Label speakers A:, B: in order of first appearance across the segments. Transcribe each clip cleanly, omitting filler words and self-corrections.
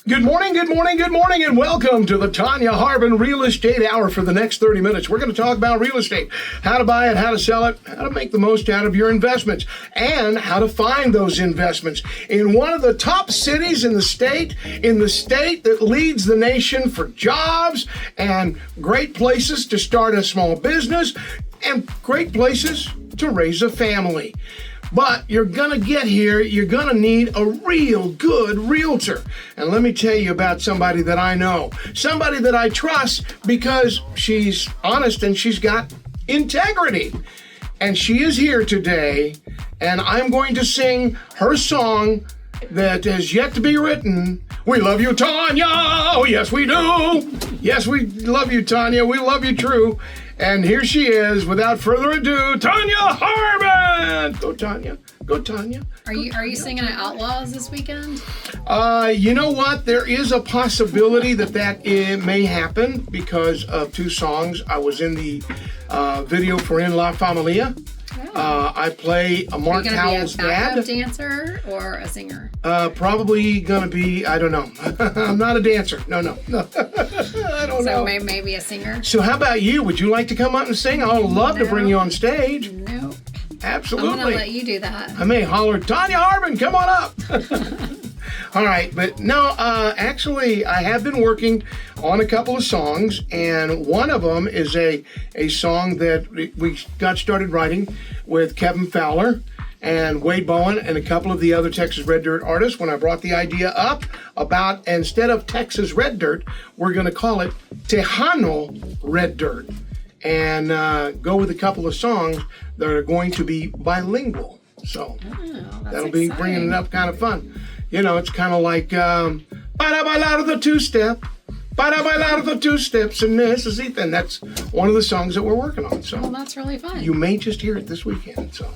A: Good morning, and welcome to the Tonya Harbin Real Estate Hour for the next 30 minutes. We're going to talk about real estate, how to buy it, how to sell it, how to make the most out of your investments, and how to find those investments in one of the top cities in the state that leads the nation for jobs and great places to start a small business and great places to raise a family. But you're going to get here, you're going to need a real good realtor. And let me tell you about somebody that I know, somebody that I trust because she's honest and she's got integrity. And she is here today, and I'm going to sing her song that has yet to be written. We love you, Tonya. Oh, yes, we do. Yes, we love you, Tonya. We love you, true. And here she is, without further ado, Tonya Harbin. Go, Tonya. Go, Tonya.
B: Are you singing at Outlaws this weekend?
A: You know what? There is a possibility that it may happen because of two songs. I was in the video for In La Familia.
B: Oh.
A: I play a Mark Howell's dad.
B: Are you going to be a backup dancer or a singer?
A: Probably going to be, I don't know. I'm not a dancer. No. I don't know.
B: So maybe a singer?
A: So how about you? Would you like to come up and sing? I would love to bring you on stage.
B: Nope.
A: Absolutely.
B: I'm going to let you do that.
A: I may holler, Tonya Harbin, come on up. All right, but no, actually, I have been working on a couple of songs, and one of them is a song that we got started writing with Kevin Fowler and Wade Bowen and a couple of the other Texas Red Dirt artists. When I brought the idea up about, instead of Texas Red Dirt, we're going to call it Tejano Red Dirt, and go with a couple of songs that are going to be bilingual. So that'll be
B: exciting.
A: bringing it up kind of fun. You know, it's kind of like, Para bailar the two-step, para bailar the two steps, and necesita. And that's one of the songs that we're working on. So
B: Well, that's really fun.
A: you may just hear it this weekend. So,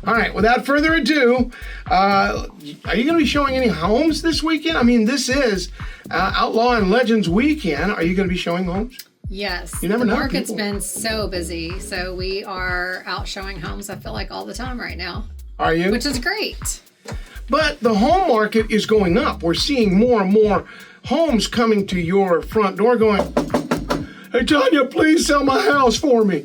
A: all right, without further ado, are you going to be showing any homes this weekend? I mean, this is Outlaw and Legends weekend. Are you going to be showing homes?
B: Yes.
A: You never know,
B: The market's
A: people.
B: been so busy, so we are out showing homes, I feel like, all the time right now,
A: Are you?
B: which is great.
A: But the home market is going up. We're seeing more and more homes coming to your front door going, hey, Tonya, please sell my house for me.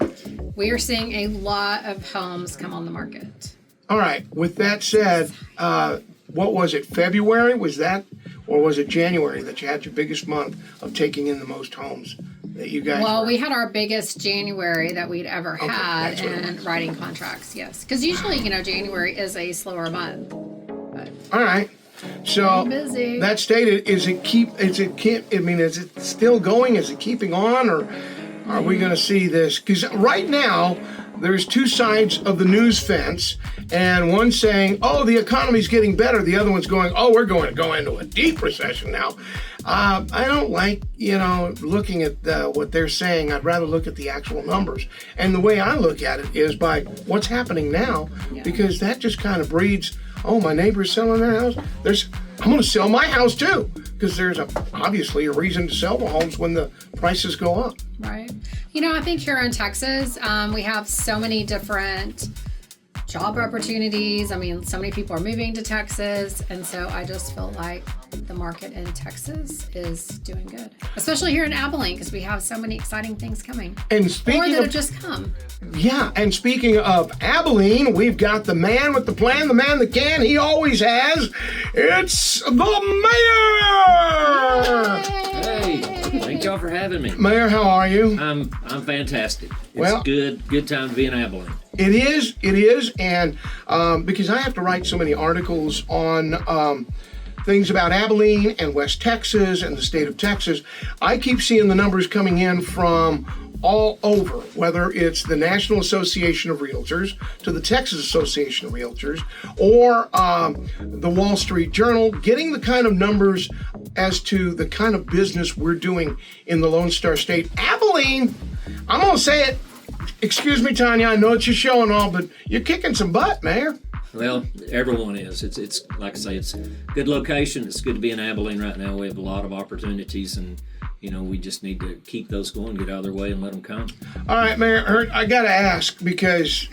B: We are seeing a lot of homes come on the market.
A: All right. With that said, what was it? February? Was that, or was it January that you had your biggest month of taking in the most homes that you guys?
B: Well, we had our biggest January that we'd ever had
A: that's what it
B: in
A: was.
B: writing contracts, yes. Because usually, January is a slower month. But
A: All right. So
B: Very busy.
A: that stated, is it still going? Is it keeping on, or are we going to see this? Because right now there's two sides of the news fence, and one saying, "Oh, the economy's getting better." The other one's going, "Oh, we're going to go into a deep recession now." I don't like, looking at what they're saying. I'd rather look at the actual numbers. And the way I look at it is by what's happening now, because that just kind of breeds, oh, my neighbor's selling their house. I'm going to sell my house too, because there's obviously a reason to sell the homes when the prices go up.
B: Right. I think here in Texas, we have so many different job opportunities. I mean, so many people are moving to Texas. And so I just feel like the market in Texas is doing good, especially here in Abilene, because we have so many exciting things coming.
A: And
B: Or
A: speaking
B: that
A: of
B: have just come.
A: Yeah, and speaking of Abilene, we've got the man with the plan, the man that can. He always has. It's the mayor.
C: Hey, thank y'all for having me.
A: Mayor, how are you?
C: I'm fantastic. It's
A: Well-
C: good time to be in Abilene.
A: It is, and because I have to write so many articles on things about Abilene and West Texas and the state of Texas, I keep seeing the numbers coming in from all over, whether it's the National Association of Realtors to the Texas Association of Realtors or the Wall Street Journal, getting the kind of numbers as to the kind of business we're doing in the Lone Star State. Abilene, I'm going to say it. Excuse me, Tonya, I know it's your show and all, but you're kicking some butt, Mayor.
C: Well, everyone is. It's like I say, it's a good location. It's good to be in Abilene right now. We have a lot of opportunities, and we just need to keep those going, get out of their way, and let them come.
A: All right, Mayor Hurt, I got to ask because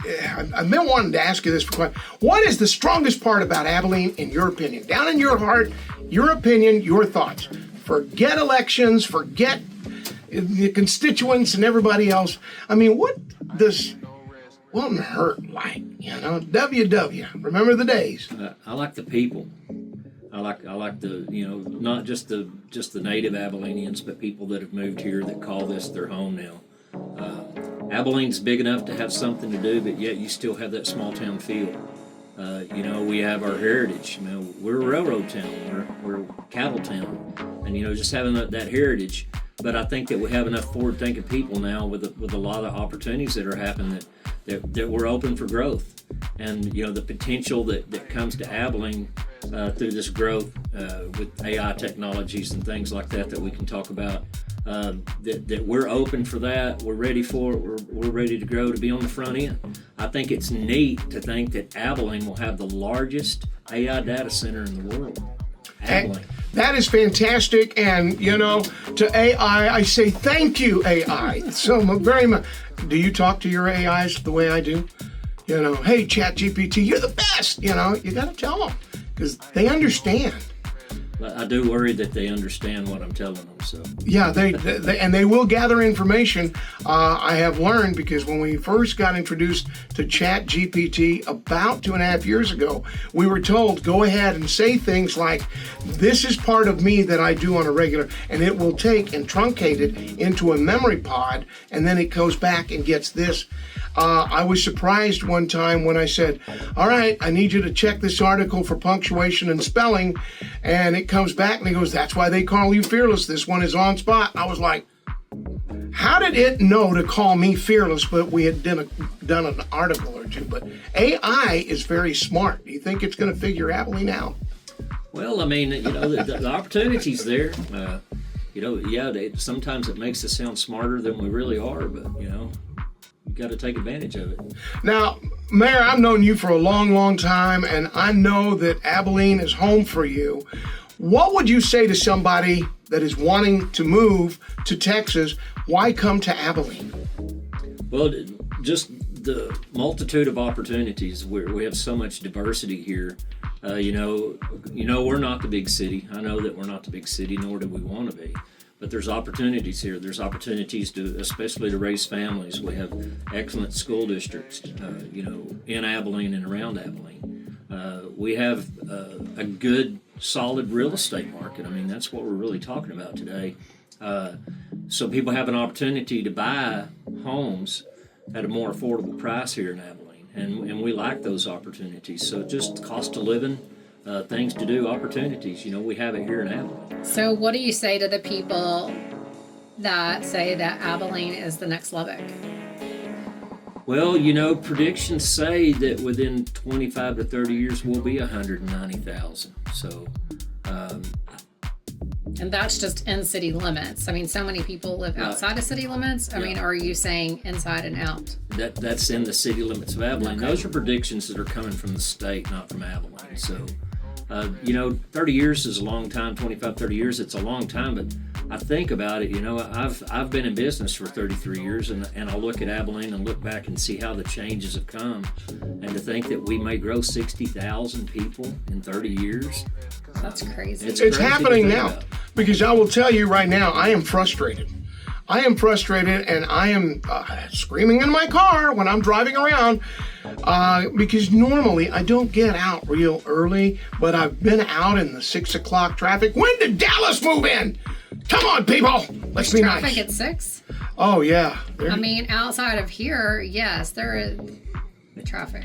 A: I've been wanting to ask you this for quite. What is the strongest part about Abilene, in your opinion? Down in your heart, your opinion, your thoughts. Forget elections, forget the constituents and everybody else. I mean, what does Weldon Hurt like? WW. Remember the days.
C: I like the people. I like the not just the native Abilenians, but people that have moved here that call this their home now. Abilene's big enough to have something to do, but yet you still have that small town feel. We have our heritage. We're a railroad town. We're a cattle town, and just having that heritage. But I think that we have enough forward-thinking people now with a lot of opportunities that are happening that we're open for growth, and the potential that comes to Abilene through this growth with AI technologies and things like that we can talk about. That we're open for that. We're ready for it. We're ready to grow, to be on the front end. I think it's neat to think that Abilene will have the largest AI data center in the world. Abilene.
A: That is fantastic, and to AI, I say thank you, AI, so very much. Do you talk to your AIs the way I do? Hey, ChatGPT, you're the best. You got to tell them because they understand.
C: I do worry that they understand what I'm telling them. So
A: yeah, they will gather information. I have learned because when we first got introduced to ChatGPT about 2.5 years ago, we were told go ahead and say things like, "This is part of me that I do on a regular," and it will take and truncate it into a memory pod, and then it goes back and gets this. I was surprised one time when I said, "All right, I need you to check this article for punctuation and spelling," and it comes back and he goes, "That's why they call you fearless. This one is on spot." I was like, how did it know to call me fearless, but we had done an article or two? But AI is very smart. Do you think it's going to figure Abilene out?
C: Well, the opportunity's there. Sometimes it makes us sound smarter than we really are, but you got to take advantage of it.
A: Now, Mayor, I've known you for a long, long time, and I know that Abilene is home for you. What would you say to somebody that is wanting to move to Texas? Why come to Abilene?
C: Well, just the multitude of opportunities. We have so much diversity here. We're not the big city. I know that we're not the big city, nor do we want to be. But there's opportunities here. There's opportunities especially to raise families. We have excellent school districts, in Abilene and around Abilene. We have a good, solid real estate market. That's what we're really talking about today. So people have an opportunity to buy homes at a more affordable price here in Abilene, and we like those opportunities. So just cost of living, things to do, opportunities. We have it here in Abilene.
B: So what do you say to the people that say that Abilene is the next Lubbock?
C: Well, predictions say that within 25 to 30 years we'll be 190,000. So,
B: and that's just in city limits. So many people live outside of city limits. Are you saying inside and out?
C: That's in the city limits of Abilene.
B: Okay.
C: Those are predictions that are coming from the state, not from Abilene. So, 30 years is a long time. 25, 30 years, it's a long time. But I think about it, I've been in business for 33 years, and I look at Abilene and look back and see how the changes have come. And to think that we may grow 60,000 people in 30 years.
B: That's crazy.
A: It's happening now. Because I will tell you right now, I am frustrated. And I am screaming in my car when I'm driving around because normally I don't get out real early, but I've been out in the 6 o'clock traffic. When did Dallas move in? Come on, people. Let's be nice.
B: Traffic at 6?
A: Oh, yeah.
B: Outside of here, yes, there is traffic.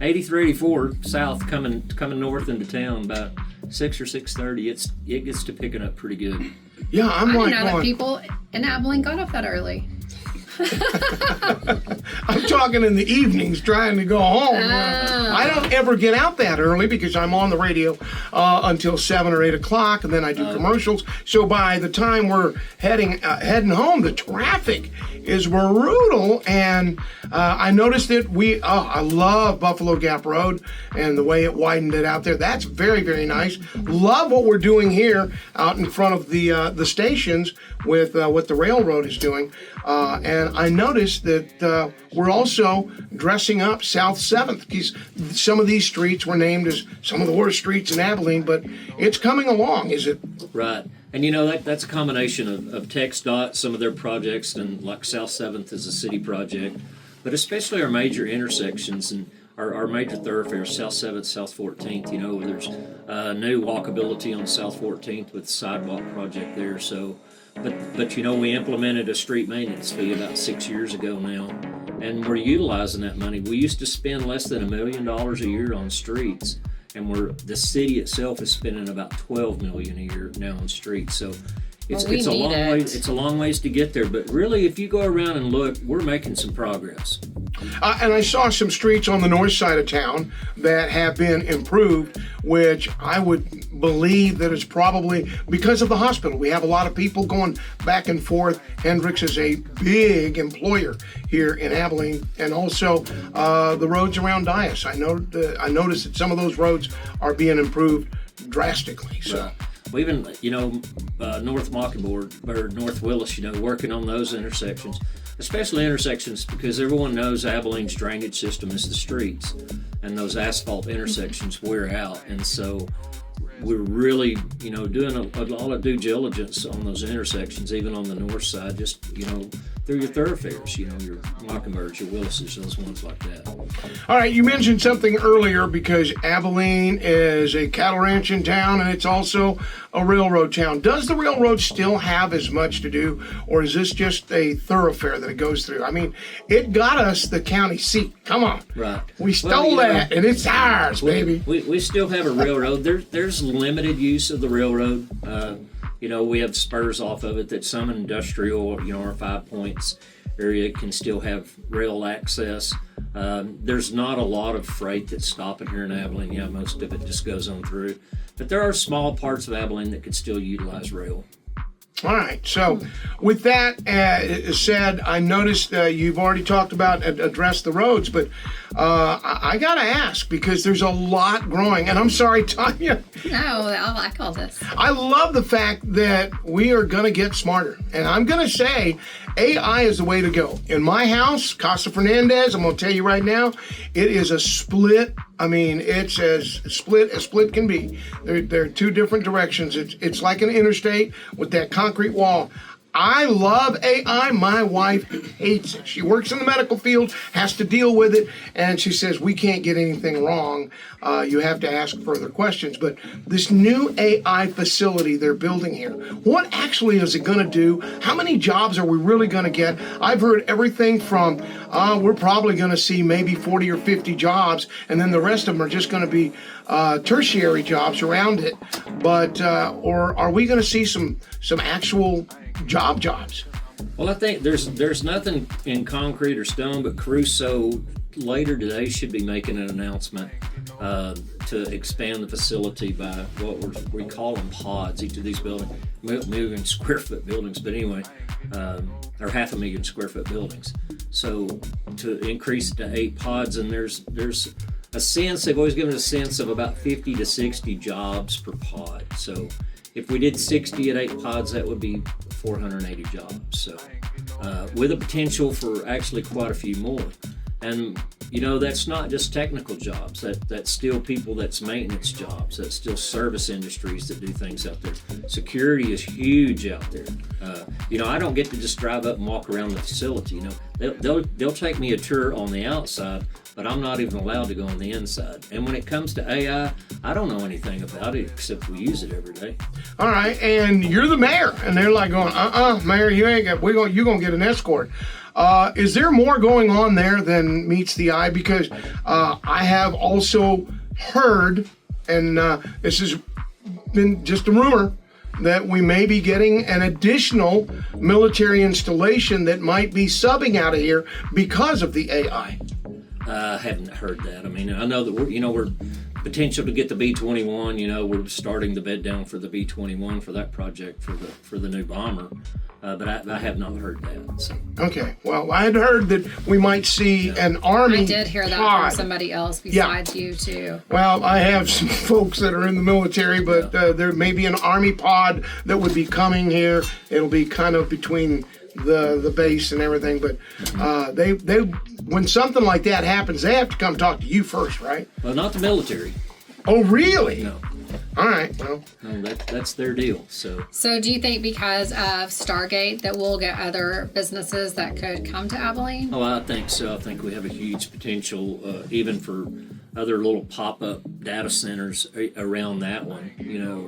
C: 83, 84 south coming north into town about 6 or 6:30. It gets to picking up pretty good.
A: Yeah,
B: I didn't know that people in Abilene got up that early.
A: I'm talking in the evenings trying to go home. I don't ever get out that early because I'm on the radio until 7 or 8 o'clock, and then I do commercials. So by the time we're heading home, the traffic is brutal. And I noticed that I love Buffalo Gap Road and the way it widened it out there. That's very, very nice. Love what we're doing here out in front of the stations with what the railroad is doing. And I noticed that we're also dressing up South 7th. Because some of these streets were named as some of the worst streets in Abilene, but it's coming along, is it?
C: Right. And you know, that's a combination of TxDOT, some of their projects, and like South 7th is a city project, but especially our major intersections and our major thoroughfares, South 7th, South 14th. You know, there's new walkability on South 14th with the sidewalk project there. So, but you know, we implemented a street maintenance fee about 6 years ago now, and we're utilizing that money. We used to spend less than $1 million a year on streets, and the city itself is spending about $12 million a year now on streets. So it's a long way. It's a long ways to get there, but really, if you go around and look, we're making some progress.
A: And I saw some streets on the north side of town that have been improved, which I would believe that it's probably because of the hospital. We have a lot of people going back and forth. Hendricks is a big employer here in Abilene, and also the roads around Dias. I noticed that some of those roads are being improved drastically. So.
C: Right. Well, even, you know, North Mockingbird or North Willis, you know, working on those intersections, especially intersections because everyone knows Abilene's drainage system is the streets, and those asphalt intersections wear out. And so we're really, you know, doing a lot of due diligence on those intersections, even on the north side, just, you know, through your thoroughfares, you know, your Mockingbirds, your Willises, those ones like that.
A: All right, you mentioned something earlier because Abilene is a cattle ranching town and it's also a railroad town. Does the railroad still have as much to do, or is this just a thoroughfare that it goes through? I mean, it got us the county seat. Come on.
C: Right.
A: We stole that, and it's ours, baby.
C: We still have a railroad. There's limited use of the railroad. You know, we have spurs off of it that some industrial, you know, our 5 Points area can still have rail access. There's not a lot of freight that's stopping here in Abilene. Yeah, most of it just goes on through. But there are small parts of Abilene that could still utilize rail.
A: All right. So with that said, I noticed you've already talked about address the roads, but I got to ask because there's a lot growing. And I'm sorry, Tonya.
B: No, I like all this.
A: I love the fact that we are going to get smarter. And I'm going to say AI is the way to go. In my house, Casa Fernandez, I'm going to tell you right now, it is a split. I mean, it's as split can be. There are two different directions. It's like an interstate with that concrete wall. I love AI. My wife hates it. She works in the medical field, has to deal with it, and she says, we can't get anything wrong. You have to ask further questions. But this new AI facility they're building here, what actually is it going to do? How many jobs are we really going to get? I've heard everything from, we're probably going to see maybe 40 or 50 jobs, and then the rest of them are just going to be tertiary jobs around it. But, or are we going to see some actual jobs?
C: Well, I think there's nothing in concrete or stone, but Caruso later today should be making an announcement to expand the facility by what we call them pods. Each of these buildings, million square foot buildings, but anyway, or 500,000 square foot buildings. So to increase it to 8 pods, and there's a sense, they've always given a sense of about 50 to 60 jobs per pod. So if we did 60 at 8 pods, that would be 480 jobs. So with a potential for actually quite a few more. And, you know, that's not just technical jobs. That's still people, that's maintenance jobs. That's still service industries that do things out there. Security is huge out there. You know, I don't get to just drive up and walk around the facility. You know, they'll take me a tour on the outside, but I'm not even allowed to go on the inside. And when it comes to AI, I don't know anything about it except we use it every day. All right, and you're the mayor, and they're like going, mayor, you're gonna get an escort. Is there more going on there than meets the eye? Because I have also heard, and this has been just a rumor,
A: that we may be getting an additional military installation that might be subbing out of here because of the AI?
C: I haven't heard that. I mean, I know that we're potential to get the B-21. We're starting the bed down for the B-21 for that project for the new bomber. But I have not heard that. So.
A: Okay. Well, I had heard that we might see an Army
B: I did hear that
A: pod.
B: from somebody else besides you too.
A: Well, I have some folks that are in the military, but there may be an Army pod that would be coming here. It'll be kind of between the base and everything. But they when something like that happens, they have to come talk to you first, right?
C: Well, not the military.
A: Oh, really?
C: No.
A: All right. Well,
C: No, that's their deal. So
B: do you think because of Stargate that we'll get other businesses that could come to Abilene?
C: Oh, I think so. I think we have a huge potential, even for other little pop-up data centers around that one.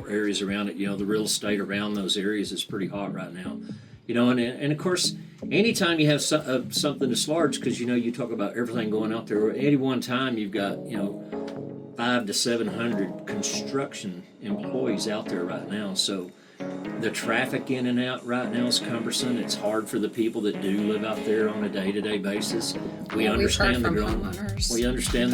C: Areas around it. The real estate around those areas is pretty hot right now. And of course, anytime you have something this large, because you talk about everything going out there. At any one time, you've got 500 to 700 construction employees out there right now. So the traffic in and out right now is cumbersome. It's hard for the people that do live out there on a day-to-day basis. We understand the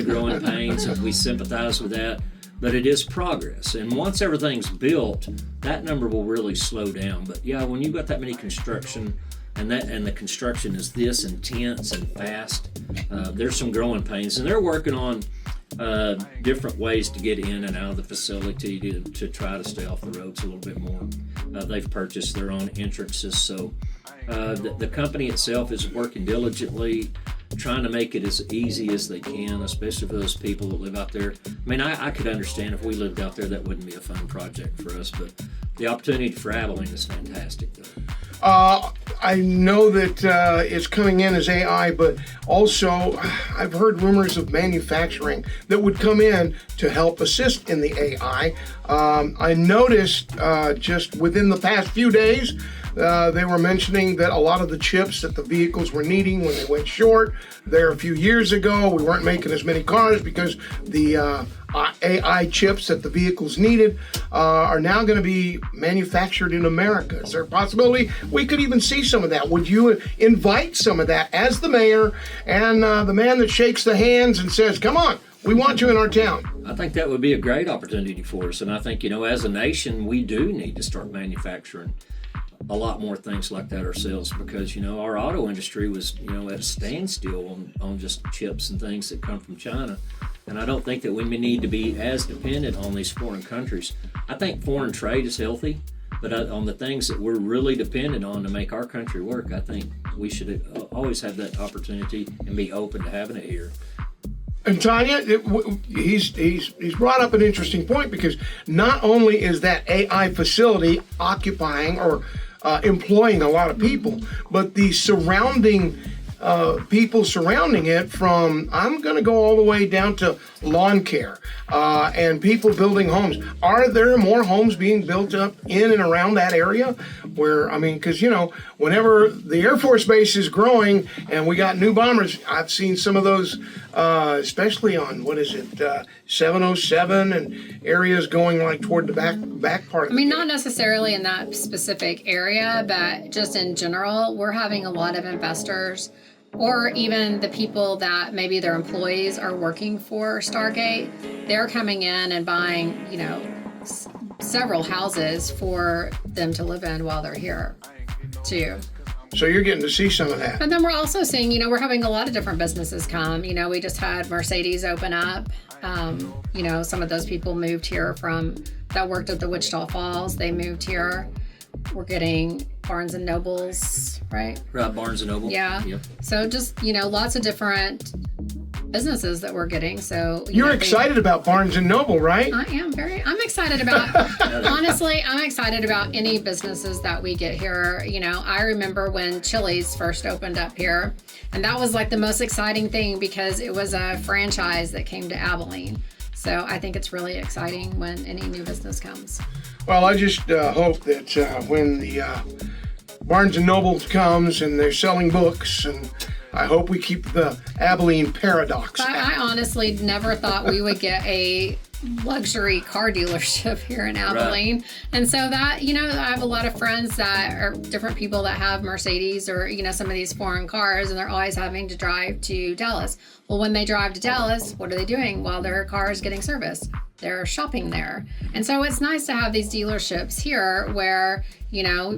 C: growing pains, and we sympathize with that. But it is progress, and once everything's built, that number will really slow down. But yeah, when you've got that many construction, and the construction is this intense and fast, there's some growing pains, and they're working on different ways to get in and out of the facility to try to stay off the roads a little bit more. They've purchased their own entrances, so the company itself is working diligently, trying to make it as easy as they can, especially for those people that live out there. I mean, I could understand if we lived out there, that wouldn't be a fun project for us, but the opportunity for Abilene is fantastic, though.
A: I know that it's coming in as AI, but also I've heard rumors of manufacturing that would come in to help assist in the AI. I noticed just within the past few days, they were mentioning that a lot of the chips that the vehicles were needing when they went short there a few years ago, we weren't making as many cars because the AI chips that the vehicles needed are now going to be manufactured in America. Is there a possibility we could even see some of that? Would you invite some of that as the mayor and the man that shakes the hands and says, come on, we want you in our town?
C: I think that would be a great opportunity for us, and I think, as a nation, we do need to start manufacturing a lot more things like that ourselves, because our auto industry was at a standstill on just chips and things that come from China, and I don't think that we need to be as dependent on these foreign countries. I think foreign trade is healthy, but on the things that we're really dependent on to make our country work, I think we should always have that opportunity and be open to having it here.
A: And Tonya, he's brought up an interesting point, because not only is that AI facility occupying or employing a lot of people, but the surrounding people surrounding it, from I'm going to go all the way down to lawn care and people building homes. Are there more homes being built up in and around that area? Where, because whenever the Air Force Base is growing and we got new bombers, I've seen some of those, especially on 707 and areas going like toward the back part.
B: Not necessarily in that specific area, but just in general, we're having a lot of investors, or even the people that maybe their employees are working for Stargate. They're coming in and buying, several houses for them to live in while they're here too.
A: So you're getting to see some of that.
B: And then we're also seeing, we're having a lot of different businesses come. We just had Mercedes open up. Some of those people moved here that worked at the Wichita Falls. They moved here. We're getting Barnes and Nobles, right?
C: Right, Barnes and Noble.
B: Yeah.
C: Yep.
B: So just, lots of different businesses that we're getting. So
A: you're excited about Barnes and Noble, right?
B: I'm excited about, honestly, I'm excited about any businesses that we get here. I remember when Chili's first opened up here, and that was like the most exciting thing, because it was a franchise that came to Abilene. So I think it's really exciting when any new business comes.
A: Well, I just hope that when the Barnes and Noble comes and they're selling books, and I hope we keep the Abilene paradox.
B: I honestly never thought we would get a luxury car dealership here in Abilene. Right. And so that, I have a lot of friends that are different people that have Mercedes or, some of these foreign cars, and they're always having to drive to Dallas. Well, when they drive to Dallas, what are they doing while their car is getting serviced? They're shopping there. And so it's nice to have these dealerships here where,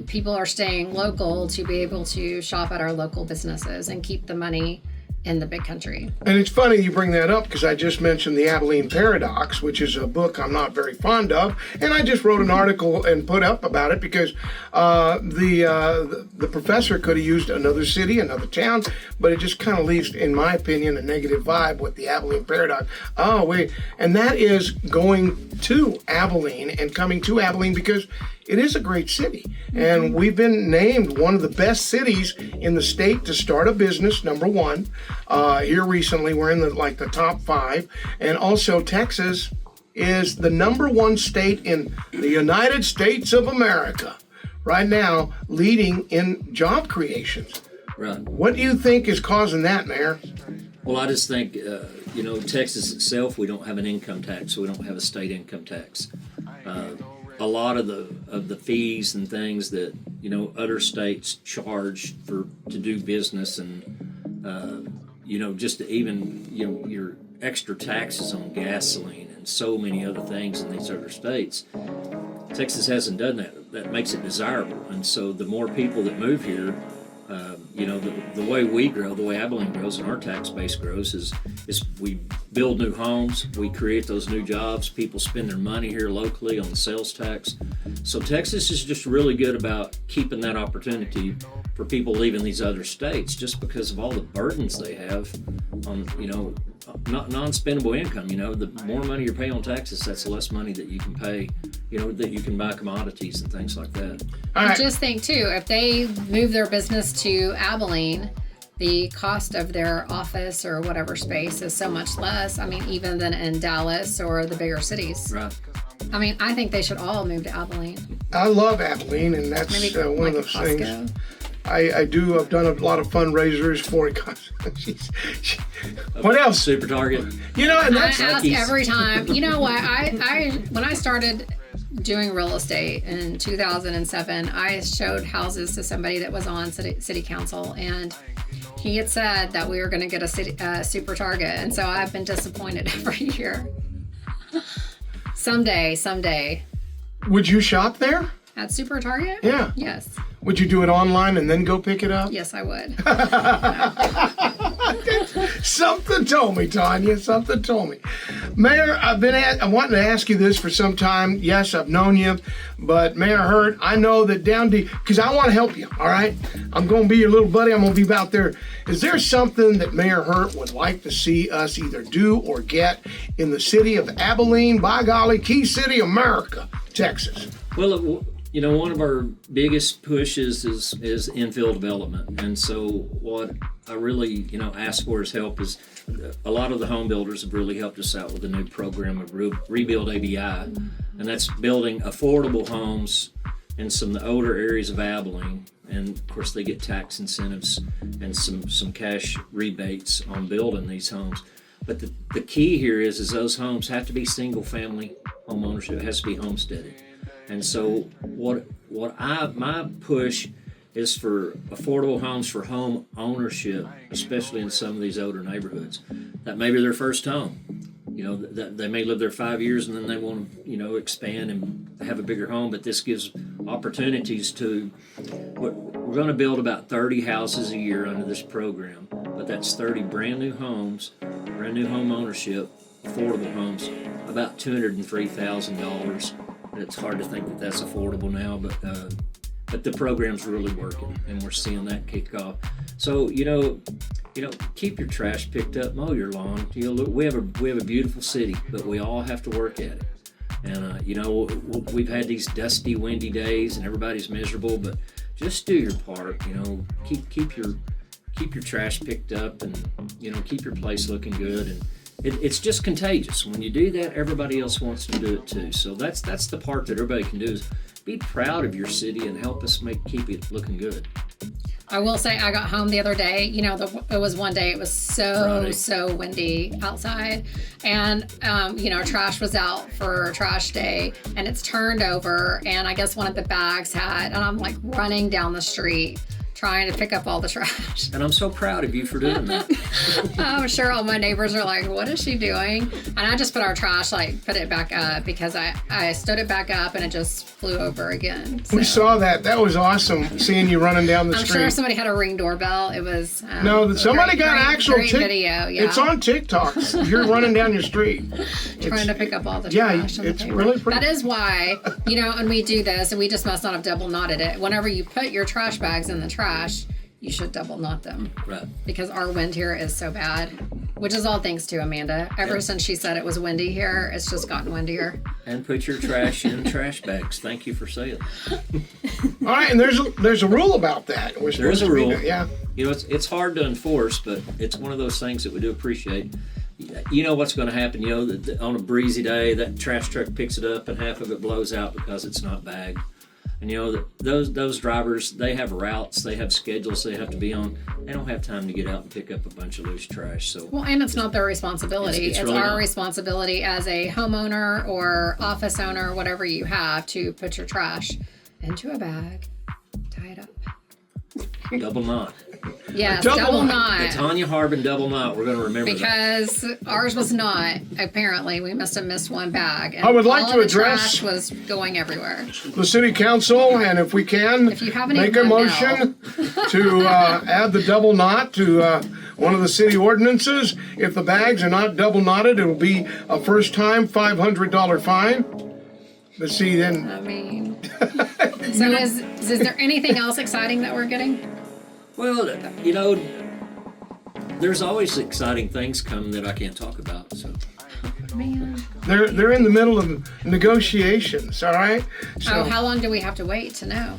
B: people are staying local to be able to shop at our local businesses and keep the money in the big country.
A: And it's funny you bring that up because I just mentioned the Abilene Paradox, which is a book I'm not very fond of, and I just wrote an article and put up about it because the professor could have used another city, another town, but it just kind of leaves, in my opinion, a negative vibe with the Abilene Paradox. Oh, wait, and that is going to Abilene and coming to Abilene because it is a great city, and we've been named one of the best cities in the state to start a business, number one. Here recently, we're in the top 5, and also Texas is the number 1 state in the United States of America right now, leading in job creations.
C: Right.
A: What do you think is causing that, Mayor?
C: Well, I just think, Texas itself, we don't have an income tax, so we don't have a state income tax. A lot of the fees and things that other states charge to do business, and just even your extra taxes on gasoline and so many other things in these other states. Texas hasn't done that. That makes it desirable, and so the more people that move here, the way we grow, the way Abilene grows, and our tax base grows is we build new homes, we create those new jobs, people spend their money here locally on the sales tax. So Texas is just really good about keeping that opportunity for people leaving these other states just because of all the burdens they have on, not non-spendable income. The more money you're paying on taxes, that's the less money that you can pay, that you can buy commodities and things like that.
B: I just think too, if they move their business to Abilene, the cost of their office or whatever space is so much less, even than in Dallas or the bigger cities.
C: Right.
B: I think they should all move to Abilene.
A: I love Abilene, and that's one of those things. I've done a lot of fundraisers for it. What else?
C: Super Target.
A: And that's
B: I ask every time. You know what? When I started doing real estate in 2007, I showed houses to somebody that was on city council, and he had said that we were going to get a Super Target, and so I've been disappointed every year. Someday.
A: Would you shop there?
B: At Super Target?
A: Yeah.
B: Yes.
A: Would you do it online and then go pick it up?
B: Yes, I would.
A: Something told me, Tonya. Something told me. Mayor, I'm wanting to ask you this for some time. Yes, I've known you, but Mayor Hurt, I know that down deep, because I want to help you, all right? I'm going to be your little buddy. I'm going to be out there. Is there something that Mayor Hurt would like to see us either do or get in the city of Abilene, by golly, Key City, America, Texas?
C: Well, one of our biggest pushes is infill development. And so what I really, ask for his help is a lot of the home builders have really helped us out with a new program of Rebuild ABI. And that's building affordable homes in some of the older areas of Abilene. And of course they get tax incentives and some cash rebates on building these homes. But the key here is those homes have to be single family home ownership. It has to be homesteaded. And so my push is for affordable homes for home ownership, especially in some of these older neighborhoods. That may be their first home. That they may live there 5 years and then they want to, expand and have a bigger home. But this gives opportunities to, we're going to build about 30 houses a year under this program. But that's 30 brand new homes, brand new home ownership, affordable homes, about $203,000. It's hard to think that that's affordable now, but the program's really working, and we're seeing that kick off. So keep your trash picked up, mow your lawn. We have a beautiful city, but we all have to work at it. And we've had these dusty, windy days, and everybody's miserable. But just do your part. Keep your trash picked up, and keep your place looking good. And it's just contagious. When you do that, everybody else wants to do it too. So that's the part that everybody can do is be proud of your city and help us keep it looking good.
B: I will say I got home the other day. You know, it was one day. It was so windy outside, and you know, trash was out for trash day, and it's turned over, and I guess one of the bags had, and I'm like running down the street trying to pick up all the trash.
C: And I'm so proud of you for doing that.
B: I'm sure all my neighbors are like, what is she doing? And I just put our trash, like, put it back up because I stood it back up and it just flew over again. So.
A: We saw that. That was awesome, seeing you running down the
B: I'm
A: street.
B: sure somebody had a Ring doorbell. It was
A: no, somebody got an actual
B: video. Yeah.
A: It's on TikTok. You're running down your street.
B: Trying to pick up all the
A: yeah,
B: trash.
A: it's really pretty.
B: That is why, you know, and we do this, and we just must not have double knotted it. Whenever you put your trash bags in the trash, you should double knot them.
C: Right.
B: Because our wind here is so bad, which is all thanks to Amanda. Ever since she said it was windy here, it's just gotten windier.
C: And put your trash in trash bags. Thank you for saying that.
A: All right, and there's a rule about that.
C: There is a rule.
A: Yeah.
C: You know, it's hard to enforce, but it's one of those things that we do appreciate. You know what's going to happen. You know, that on a breezy day, that trash truck picks it up and half of it blows out because it's not bagged. And you know, those drivers, they have routes, they have schedules they have to be on. They don't have time to get out and pick up a bunch of loose trash. So
B: well, and it's not their responsibility. It's
C: really
B: our
C: not.
B: responsibility as a homeowner or office owner, whatever you have, to put your trash into a bag, tie it up.
C: double knot.
B: Yes,
A: Double
B: double
A: knot.
C: The
B: knot.
C: Tonya Harbin double knot. We're going to remember that.
B: Because ours was not. Apparently, we must have missed one bag. And
A: I would like
B: all
A: to
B: the
A: address-
B: trash was going everywhere.
A: The city council, and if we can,
B: If you have any
A: make a
B: more
A: motion to add the double knot to one of the city ordinances. If the bags are not double knotted, it will be a first time $500 fine. But see, then
B: I mean, so is there anything else exciting that we're getting?
C: Well, you know, there's always exciting things come that I can't talk about. So
B: Man.
A: they're in the middle of negotiations. All right. So
B: Oh, how long do we have to wait to know?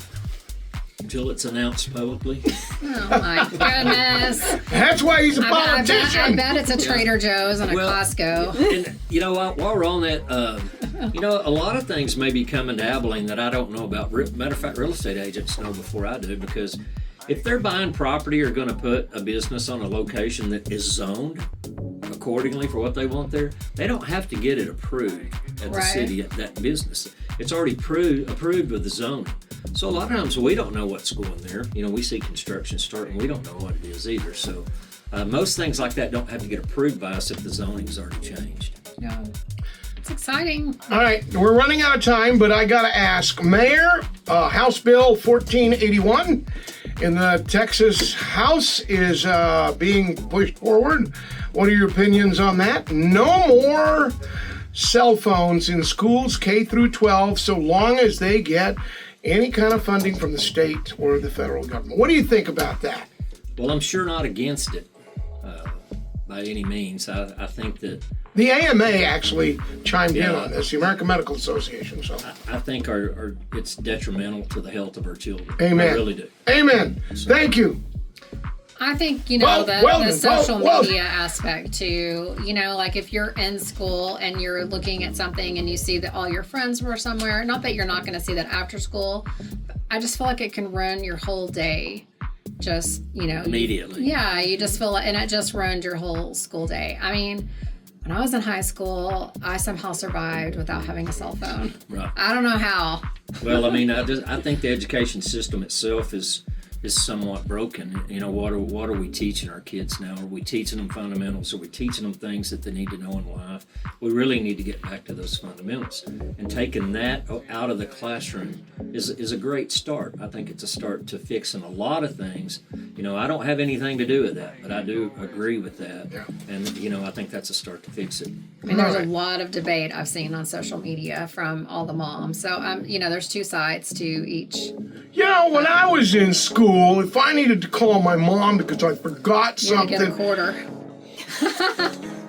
C: until it's announced publicly.
B: Oh my goodness.
A: that's why he's a
B: I
A: politician.
B: bet it's a Trader Joe's and a
C: Well,
B: Costco.
C: And you know, while we're on that, you know, a lot of things may be coming to Abilene that I don't know about. Matter of fact, real estate agents know before I do, because if they're buying property or going to put a business on a location that is zoned accordingly for what they want there, they don't have to get it approved at the
B: Right.
C: city, at that business. It's already approved with the zoning. So a lot of times we don't know what's going there. You know, we see construction start and we don't know what it is either. So most things like that don't have to get approved by us if the zoning's already changed.
B: No. It's exciting.
A: All right, we're running out of time, but I got to ask, Mayor, House Bill 1481 in the Texas House is being pushed forward. What are your opinions on that? No more cell phones in schools K through 12 so long as they get any kind of funding from the state or the federal government. What do you think about that?
C: Well, I'm sure not against it by any means. I think that
A: The AMA actually chimed in
C: Yeah.
A: on this, the American Medical Association. So,
C: I think it's detrimental to the health of our children.
A: amen.
C: I really do.
A: Amen. Thank you.
B: I think, you know,
A: Well,
B: the
A: Weldon,
B: social
A: well,
B: media aspect too. You know, like if you're in school and you're looking at something and you see that all your friends were somewhere, not that you're not going to see that after school, but I just feel like it can ruin your whole day. Just, you know.
C: Immediately.
B: Yeah, you just feel like, and it just ruined your whole school day. I mean, when I was in high school, I somehow survived without having a cell phone.
C: Right.
B: I don't know how.
C: Well, I mean, I think the education system itself is somewhat broken. You know, what are we teaching our kids now? Are we teaching them fundamentals? Are we teaching them things that they need to know in life? We really need to get back to those fundamentals. And taking that out of the classroom is a great start. I think it's a start to fixing a lot of things. You know, I don't have anything to do with that, but I do agree with that.
A: Yeah.
C: And, you know, I think that's a start to fix it.
B: I mean, there's a
A: Right.
B: lot of debate I've seen on social media from all the moms. So, you know, there's two sides to each.
A: You know, when I was in school, if I needed to call my mom because I forgot
B: You get a
A: something,
B: quarter.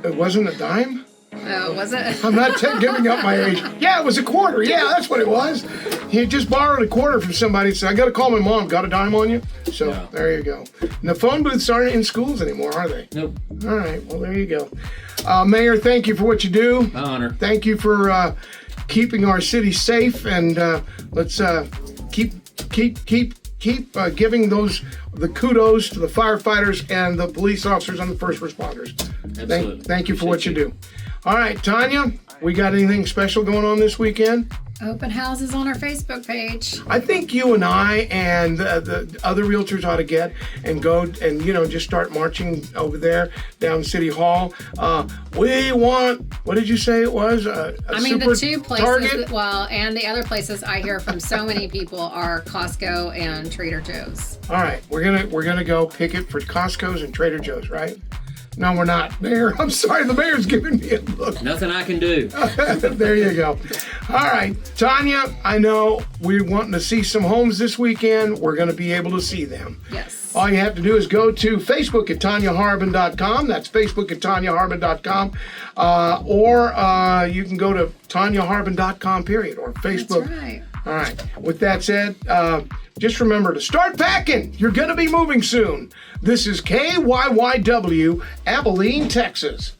A: it wasn't a dime.
B: Oh, was it?
A: I'm not giving up my age. Yeah, it was a quarter. Yeah, that's what it was. He just borrowed a quarter from somebody. Said, I got to call my mom. Got a dime on you? So
C: Yeah.
A: there you go. And the phone booths aren't in schools anymore, are they?
C: Nope.
A: All right. Well, there you go. Mayor, thank you for what you do.
C: My honor.
A: Thank you for keeping our city safe, and let's keep keep giving the kudos to the firefighters and the police officers and the first responders.
C: Absolutely.
A: Thank you for what you do. All right, Tonya, we got anything special going on this weekend?
B: Open houses on our Facebook page.
A: I think you and I and the other realtors ought to get and go and, just start marching over there down City Hall. We want, what did you say it was? The two places,
B: Target? And the other places I hear from so many people are Costco and Trader Joe's.
A: All right, we're gonna go picket for Costco's and Trader Joe's, right? No, we're not. Mayor, I'm sorry, the mayor's giving me a look.
C: Nothing I can do.
A: There you go. All right, Tonya, I know we're wanting to see some homes this weekend. We're going to be able to see them.
B: Yes.
A: All you have to do is go to Facebook at TonyaHarbin.com. That's Facebook at TonyaHarbin.com. Or you can go to TonyaHarbin.com, period, or Facebook.
B: That's right.
A: All right. With that said, just remember to start packing. You're going to be moving soon. This is KYYW, Abilene, Texas.